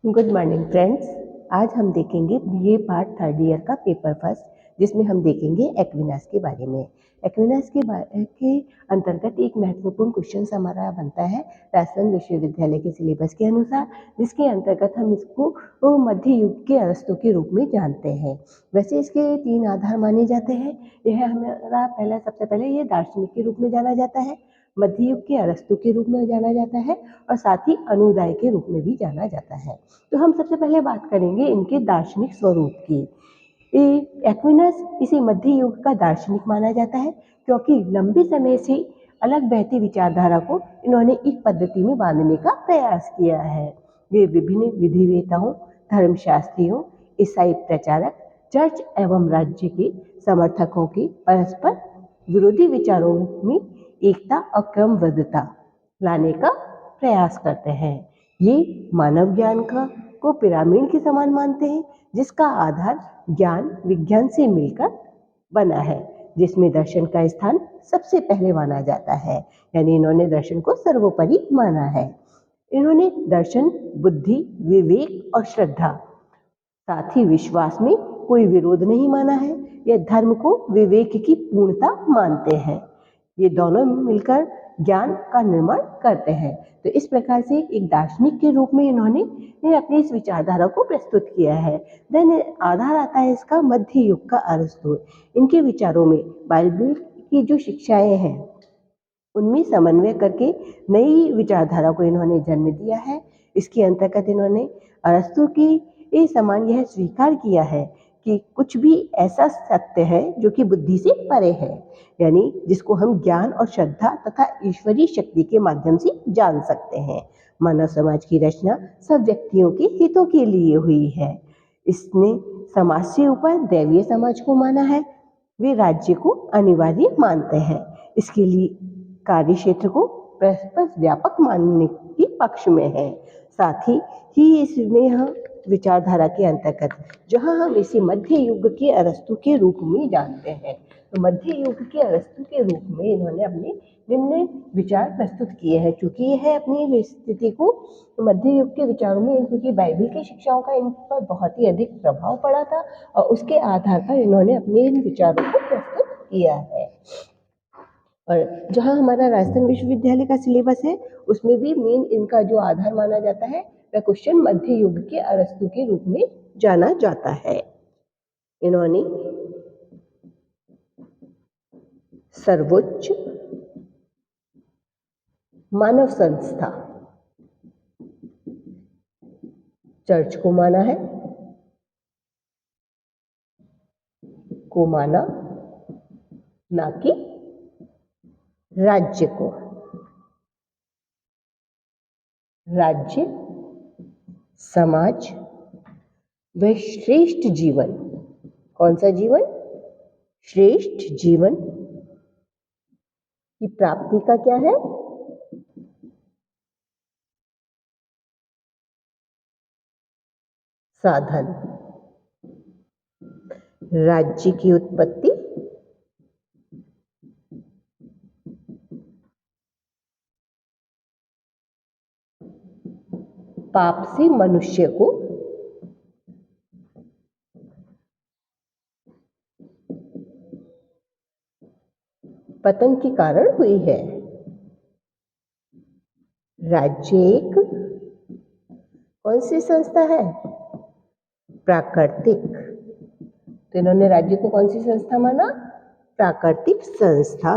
Good morning friends. आज हम देखेंगे बीए पार्ट थर्ड ईयर का पेपर फर्स्ट, जिसमें हम देखेंगे एक्विनास के बारे में। एक्विनास के अंतर्गत एक महत्वपूर्ण क्वेश्चन हमारा बनता है राजस्थान विश्वविद्यालय के सिलेबस के अनुसार, जिसके अंतर्गत हम इसको मध्य युग के अरस्तु के रूप में जानते हैं। वैसे इसके 3 आधार माने जाते हैं। यह हमारा सबसे पहले ये दार्शनिक के रूप में जाना जाता है, मध्य युग के अरस्तु के रूप में जाना जाता है और साथ ही अनुदाय के रूप में भी जाना जाता है। तो हम सबसे पहले बात करेंगे इनके दार्शनिक स्वरूप की। एक्विनस इसे मध्य युग का दार्शनिक माना जाता है, क्योंकि लंबे समय से अलग बहती विचारधारा को इन्होंने एक पद्धति में बांधने का प्रयास किया है। ये विभिन्न विधिवेताओं, धर्मशास्त्रियों, ईसाई प्रचारक, चर्च एवं राज्य के समर्थकों के परस्पर विरोधी विचारों में एकता और क्रमबद्धता लाने का प्रयास करते हैं। ये मानव ज्ञान को पिरामिड के समान मानते हैं, जिसका आधार ज्ञान विज्ञान से मिलकर बना है, जिसमें दर्शन का स्थान सबसे पहले माना जाता है। यानी इन्होंने दर्शन को सर्वोपरि माना है। इन्होंने दर्शन, बुद्धि, विवेक और श्रद्धा, साथ ही विश्वास में कोई विरोध नहीं माना है। यह धर्म को विवेक की पूर्णता मानते हैं। ये दोनों मिलकर ज्ञान का निर्माण करते हैं। तो इस प्रकार से एक दार्शनिक के रूप में इन्होंने अपनी इस विचारधारा को प्रस्तुत किया है। देन आधार आता है इसका मध्य युग का अरस्तु। इनके विचारों में बाइबल की जो शिक्षाएं हैं उनमें समन्वय करके नई विचारधारा को इन्होंने जन्म दिया है। इसके अंतर्गत इन्होंने अरस्तु की समान यह स्वीकार किया है कि कुछ भी ऐसा सत्य है जो कि बुद्धि से परे है, यानी जिसको हम ज्ञान और श्रद्धा तथा ईश्वरीय शक्ति के माध्यम से जान सकते हैं। मानव समाज की रचना सब व्यक्तियों के हितों के लिए हुई है। इसने समाज से ऊपर दैवीय समाज को माना है। वे राज्य को अनिवार्य मानते हैं। इसके लिए कार्य क्षेत्र को परस्पर व्यापक मानने के पक्ष में है। साथ ही इसमें हम विचारधारा के अंतर्गत जहां हम इसे मध्य युग के अरस्तु के रूप में जानते हैं, तो मध्य युग के अरस्तु के रूप में इन्होंने अपने निम्न विचार प्रस्तुत किए हैं। चूंकि यह अपनी स्थिति को मध्य युग के विचारों में, क्योंकि बाइबल की शिक्षाओं का इन पर बहुत ही अधिक प्रभाव पड़ा था और उसके आधार पर इन्होंने अपने इन विचारों को प्रस्तुत किया है। और जहाँ हमारा राजस्थान विश्वविद्यालय का सिलेबस है उसमें भी मेन इनका जो आधार माना जाता है वह क्वेश्चन मध्य युग के अरस्तु के रूप में जाना जाता है। इन्होंने सर्वोच्च मानव संस्था चर्च को माना है, ना कि राज्य को। राज्य, समाज व श्रेष्ठ जीवन, कौन सा जीवन? श्रेष्ठ जीवन की प्राप्ति का क्या है? साधन। राज्य की उत्पत्ति पाप से मनुष्य को पतन के कारण हुई है। राज्य एक कौन सी संस्था है? प्राकृतिक। तो इन्होंने राज्य को कौन सी संस्था माना? प्राकृतिक संस्था।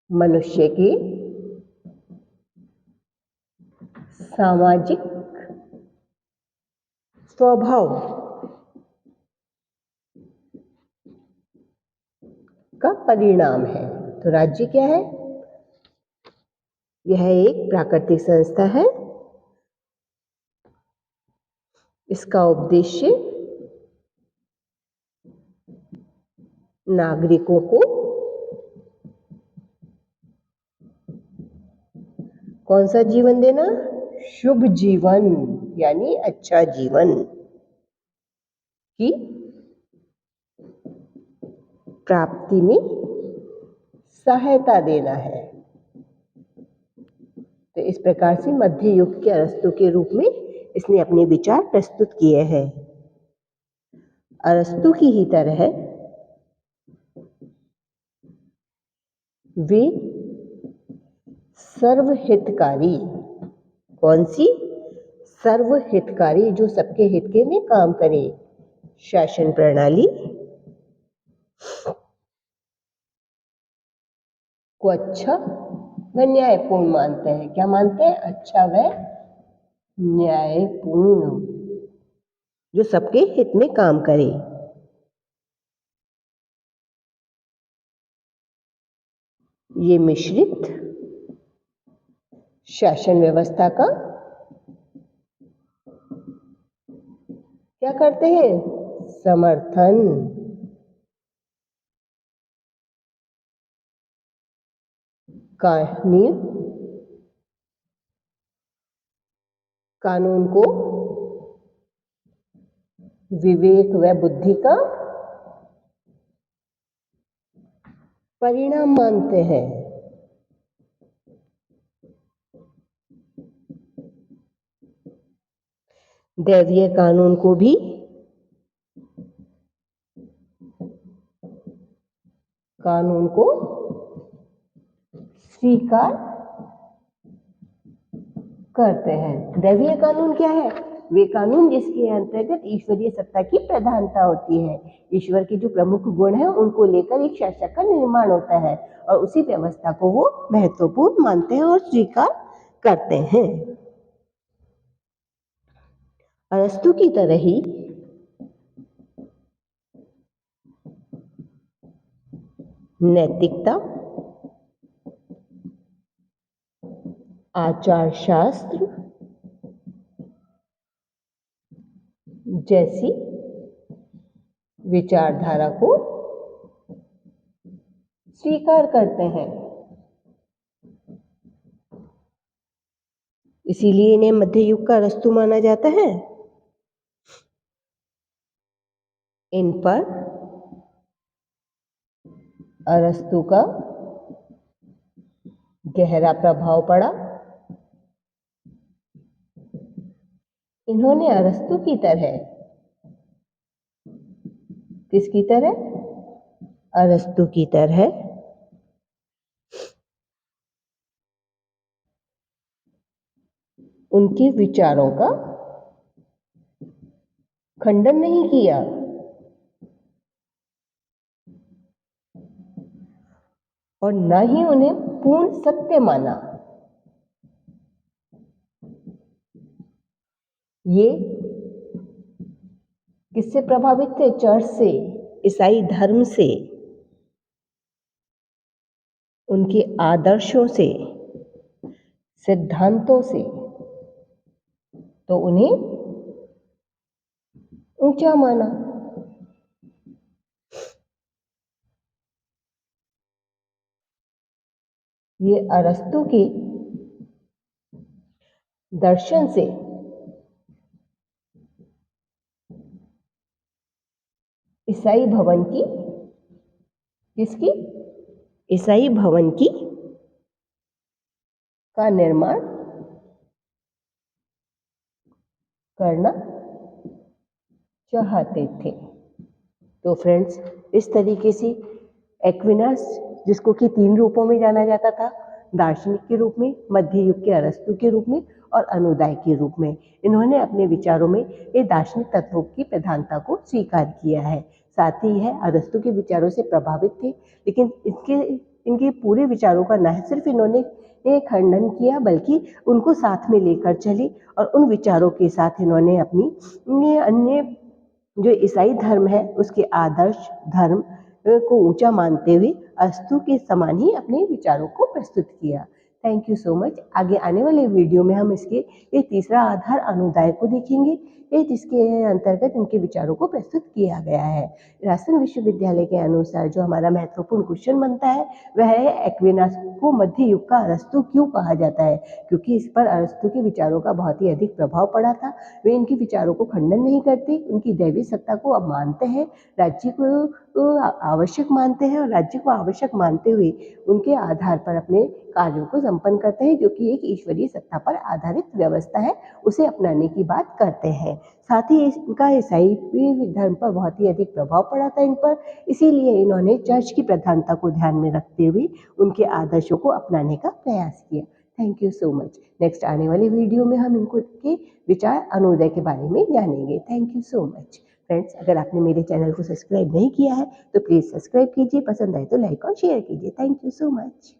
मनुष्य के सामाजिक स्वभाव का परिणाम है। तो राज्य क्या है? यह एक प्राकृतिक संस्था है। इसका उद्देश्य नागरिकों को कौन सा जीवन देना? शुभ जीवन, यानी अच्छा जीवन की प्राप्ति में सहायता देना है। तो इस प्रकार से मध्य युग के अरस्तु के रूप में इसने अपने विचार प्रस्तुत किए हैं। अरस्तु की ही तरह वे सर्वहितकारी, कौन सी? सर्वहितकारी, जो सबके हित के में काम करे, शासन प्रणाली को अच्छा व न्यायपूर्ण मानते हैं। क्या मानते हैं? अच्छा व न्यायपूर्ण, जो सबके हित में काम करे। ये मिश्रित शासन व्यवस्था का क्या करते हैं? समर्थन। कानून को विवेक व बुद्धि का परिणाम मानते हैं। दैवीय कानून को भी स्वीकार करते हैं। दैवीय कानून क्या है? वे कानून जिसके अंतर्गत ईश्वरीय सत्ता की प्रधानता होती है। ईश्वर के जो प्रमुख गुण हैं उनको लेकर एक शासक का निर्माण होता है और उसी व्यवस्था को वो महत्वपूर्ण मानते हैं और स्वीकार करते हैं। अरस्तु की तरह ही नैतिकता, आचार शास्त्र जैसी विचारधारा को स्वीकार करते हैं। इसीलिए इन्हें मध्य युग का अरस्तु माना जाता है। इन पर अरस्तु का गहरा प्रभाव पड़ा। इन्होंने अरस्तु की तरह, किसकी तरह? अरस्तु की तरह उनके विचारों का खंडन नहीं किया और न ही उन्हें पूर्ण सत्य माना। ये किससे प्रभावित थे? चर्च से, ईसाई धर्म से, उनके आदर्शों से, सिद्धांतों से, तो उन्हें ऊंचा माना। ये अरस्तु के दर्शन से ईसाई भवन की, किसकी? ईसाई भवन की का निर्माण करना चाहते थे। तो फ्रेंड्स, इस तरीके से एक्विनास, जिसको कि 3 रूपों में जाना जाता था, दार्शनिक के रूप में, मध्य युग के अरस्तु के रूप में और अनुदाय के रूप में, इन्होंने अपने विचारों में ये दार्शनिक तत्वों की प्रधानता को स्वीकार किया है। साथ ही यह अरस्तु के विचारों से प्रभावित थे, लेकिन इनके पूरे विचारों का न सिर्फ इन्होंने खंडन किया बल्कि उनको साथ में लेकर चले और उन विचारों के साथ इन्होंने अपनी अन्य जो ईसाई धर्म है उसके आदर्श धर्म को ऊंचा मानते हुए अरस्तु के समान ही अपने विचारों को प्रस्तुत किया। Thank you so much. आगे आने वाले वीडियो में हम इसके ये तीसरा आधार अनुदाय को देखेंगे जिसके अंतर्गत इनके विचारों को प्रस्तुत किया गया है। राजस्थान विश्वविद्यालय के अनुसार जो हमारा महत्वपूर्ण क्वेश्चन बनता है वह है एक्विनास को मध्य युग का अरस्तु क्यों कहा जाता है, क्योंकि इस पर अरस्तु के विचारों का बहुत ही अधिक प्रभाव पड़ा था। वे इनके विचारों को खंडन नहीं करते, उनकी दैवी सत्ता को अब मानते हैं, राज्य को आवश्यक मानते हैं और राज्य को आवश्यक मानते हुए उनके आधार पर अपने कार्यों को संपन्न करते हैं, जो कि एक ईश्वरीय सत्ता पर आधारित व्यवस्था है, उसे अपनाने की बात करते हैं। साथ ही इनका ईसाई धर्म पर बहुत ही अधिक प्रभाव पड़ा था इन पर, इसीलिए इन्होंने चर्च की प्रधानता को ध्यान में रखते हुए उनके आदर्शों को अपनाने का प्रयास किया। Thank you so much. Next आने वाली वीडियो में हम इनको के विचार अनुदय के बारे में जानेंगे। Thank you so much. Friends, अगर आपने मेरे चैनल को सब्सक्राइब नहीं किया है तो प्लीज़ सब्सक्राइब कीजिए, पसंद आए तो लाइक और शेयर कीजिए। Thank you so much.